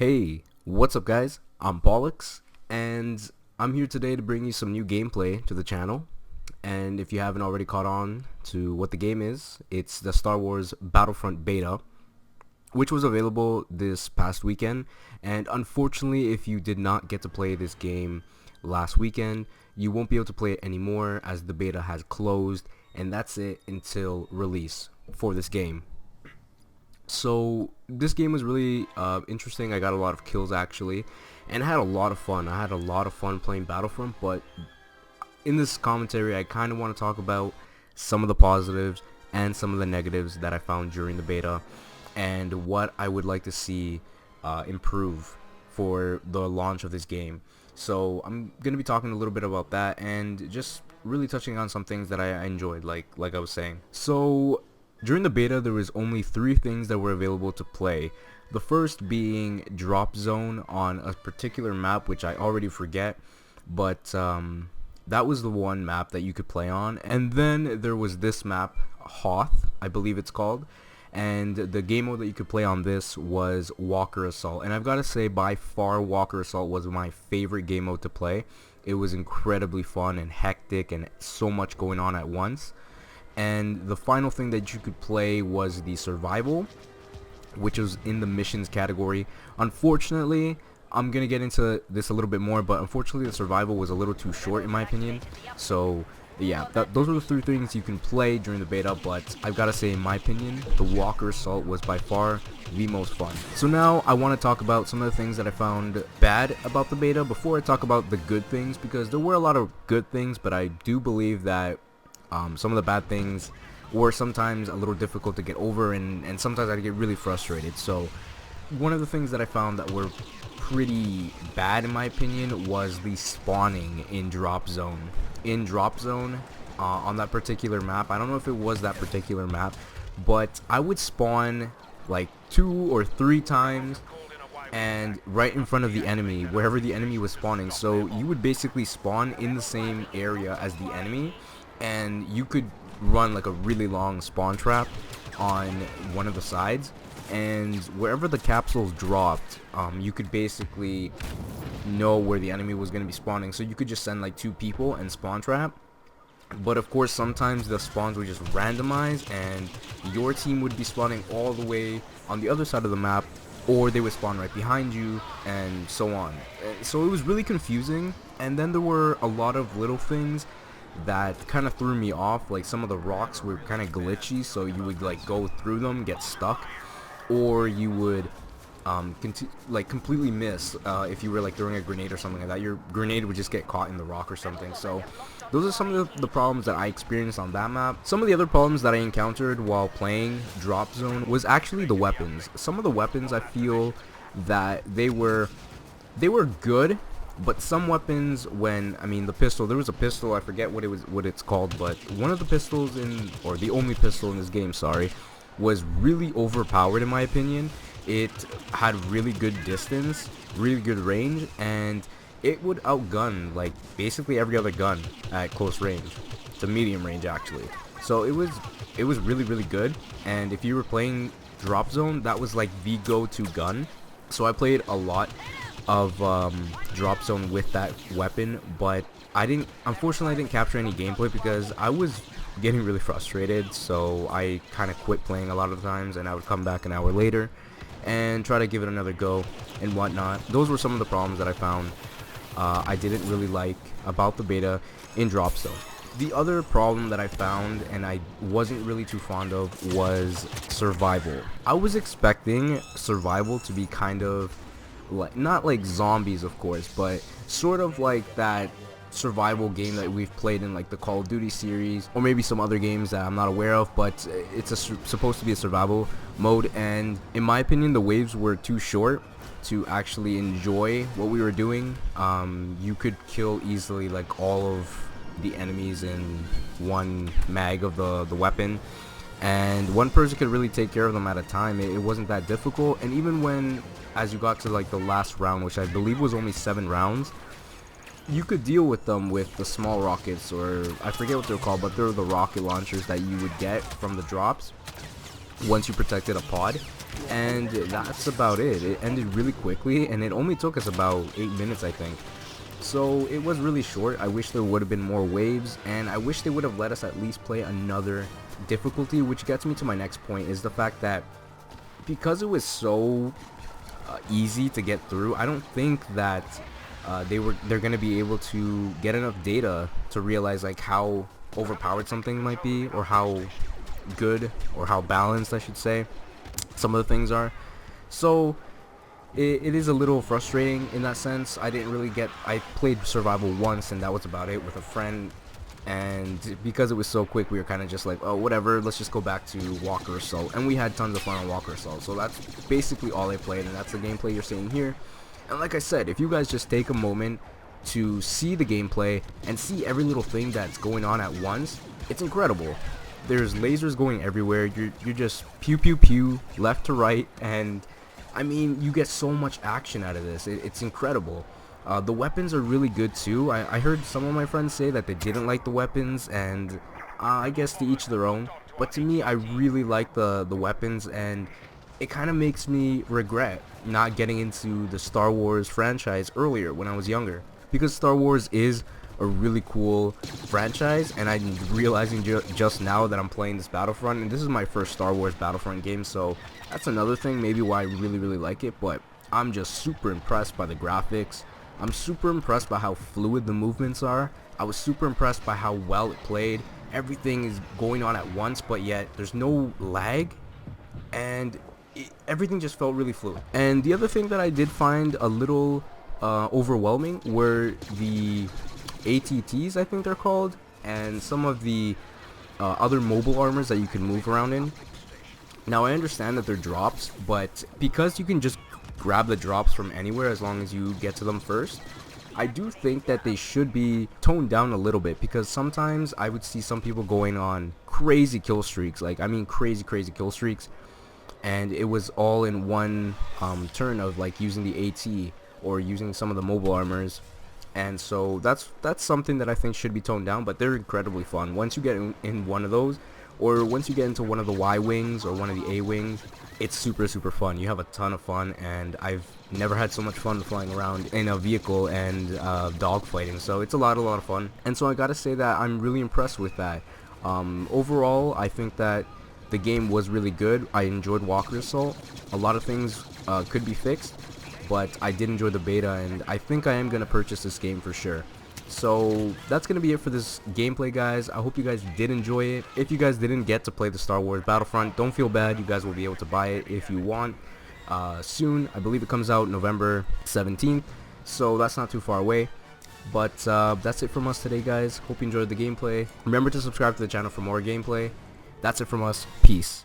Hey, what's up guys? I'm Pollux, and I'm here today to bring you some new gameplay to the channel. And if you haven't already caught on to what the game is, it's the Star Wars Battlefront Beta, which was available this past weekend. And unfortunately, if you did not get to play this game last weekend, you won't be able to play it anymore as the beta has closed, and that's it until release for this game. So this game was really interesting. I got a lot of kills actually, and I had a lot of fun. I had a lot of fun playing Battlefront, but in this commentary I kind of want to talk about some of the positives and some of the negatives that I found during the beta, and what I would like to see improve for the launch of this game. So I'm going to be talking a little bit about that and just really touching on some things that I enjoyed, like I was saying. So during the beta, there was only 3 things that were available to play. The first being drop zone on a particular map, which I already forget, but that was the one map that you could play on. And then there was this map, Hoth, I believe it's called, and the game mode that you could play on this was Walker Assault. And I've got to say, by far, Walker Assault was my favorite game mode to play. It was incredibly fun and hectic and so much going on at once. And the final thing that you could play was the survival, which was in the missions category. Unfortunately, I'm gonna get into this a little bit more, but unfortunately the survival was a little too short in my opinion. So yeah, those are the 3 things you can play during the beta, but I've got to say, in my opinion, the Walker Assault was by far the most fun. So now I want to talk about some of the things that I found bad about the beta before I talk about the good things, because there were a lot of good things, but I do believe that some of the bad things were sometimes a little difficult to get over, and sometimes I'd get really frustrated. So one of the things that I found that were pretty bad in my opinion was the spawning in drop zone. In drop zone, on that particular map, I don't know if it was that particular map, but I would spawn like 2 or 3 times and right in front of the enemy, wherever the enemy was spawning. So you would basically spawn in the same area as the enemy, and you could run like a really long spawn trap on one of the sides, and wherever the capsules dropped, you could basically know where the enemy was going to be spawning. So you could just send like 2 people and spawn trap, but of course sometimes the spawns would just randomize and your team would be spawning all the way on the other side of the map, or they would spawn right behind you, and so on. So it was really confusing. And then there were a lot of little things that kind of threw me off. Like some of the rocks were kind of glitchy, so you would like go through them, get stuck, or you would like completely miss if you were like throwing a grenade or something like that. Your grenade would just get caught in the rock or something. So those are some of the problems that I experienced on that map. Some of the other problems that I encountered while playing Drop Zone was actually the weapons. Some of the weapons, I feel that they were good, but some weapons, when the pistol, there was a pistol, I forget what it's called, but one of the pistols or the only pistol in this game, sorry, was really overpowered in my opinion. It had really good distance, really good range, and it would outgun like basically every other gun at close range, to medium range actually. So it was really good, and if you were playing Drop Zone, that was like the go-to gun. So I played a lot of Drop Zone with that weapon, but unfortunately I didn't capture any gameplay because I was getting really frustrated. So I kind of quit playing a lot of the times, and I would come back an hour later and try to give it another go and whatnot. Those were some of the problems that I found I didn't really like about the beta in Drop Zone. The other problem that I found, and I wasn't really too fond of, was survival. I was expecting survival to be kind of like, not like zombies of course, but sort of like that survival game that we've played in like the Call of Duty series, or maybe some other games that I'm not aware of, but it's supposed to be a survival mode. And in my opinion, the waves were too short to actually enjoy what we were doing. You could kill easily like all of the enemies in one mag of the weapon, and one person could really take care of them at a time. It wasn't that difficult. And even when, as you got to like the last round, which I believe was only 7 rounds, you could deal with them with the small rockets, or I forget what they're called, but they're the rocket launchers that you would get from the drops. once you protected a pod, and that's about it. It ended really quickly, and it only took us about 8 minutes, I think. So it was really short. I wish there would have been more waves, and I wish they would have let us at least play another difficulty, which gets me to my next point, is the fact that because it was so easy to get through, I don't think that they're gonna be able to get enough data to realize like how overpowered something might be, or how good, or how balanced, I should say, some of the things are. So it is a little frustrating in that sense. I played survival once, and that was about it with a friend, and because it was so quick, we were kind of just like, oh, whatever, let's just go back to Walker Assault, and we had tons of fun on Walker Assault. So that's basically all I played, and that's the gameplay you're seeing here. And like I said, if you guys just take a moment to see the gameplay and see every little thing that's going on at once, it's incredible. There's lasers going everywhere. You're just pew pew pew left to right, and I mean, you get so much action out of this. It's incredible. The weapons are really good too. I heard some of my friends say that they didn't like the weapons, and I guess to each their own. But to me, I really like the weapons, and it kind of makes me regret not getting into the Star Wars franchise earlier when I was younger, because Star Wars is a really cool franchise, and I'm realizing just now that I'm playing this Battlefront, and this is my first Star Wars Battlefront game, so that's another thing maybe why I really like it. But I'm just super impressed by the graphics. I'm super impressed by how fluid the movements are. I was super impressed by how well it played. Everything is going on at once, but yet there's no lag, and everything just felt really fluid. And the other thing that I did find a little overwhelming were the ATTs, I think they're called, and some of the other mobile armors that you can move around in. Now I understand that they're drops, but because you can just grab the drops from anywhere as long as you get to them first, I do think that they should be toned down a little bit, because sometimes I would see some people going on crazy kill streaks, like I mean crazy kill streaks, and it was all in one turn of like using the AT or using some of the mobile armors. And so that's something that I think should be toned down, but they're incredibly fun. Once you get in one of those, or once you get into one of the Y wings or one of the A wings, it's super fun. You have a ton of fun, and I've never had so much fun flying around in a vehicle and dogfighting. So it's a lot of fun, and so I gotta say that I'm really impressed with that. Overall, I think that the game was really good. I enjoyed Walker Assault. A lot of things could be fixed, but I did enjoy the beta, and I think I am going to purchase this game for sure. So that's going to be it for this gameplay, guys. I hope you guys did enjoy it. If you guys didn't get to play the Star Wars Battlefront, don't feel bad. You guys will be able to buy it if you want soon. I believe it comes out November 17th, so that's not too far away. But that's it from us today, guys. Hope you enjoyed the gameplay. Remember to subscribe to the channel for more gameplay. That's it from us. Peace.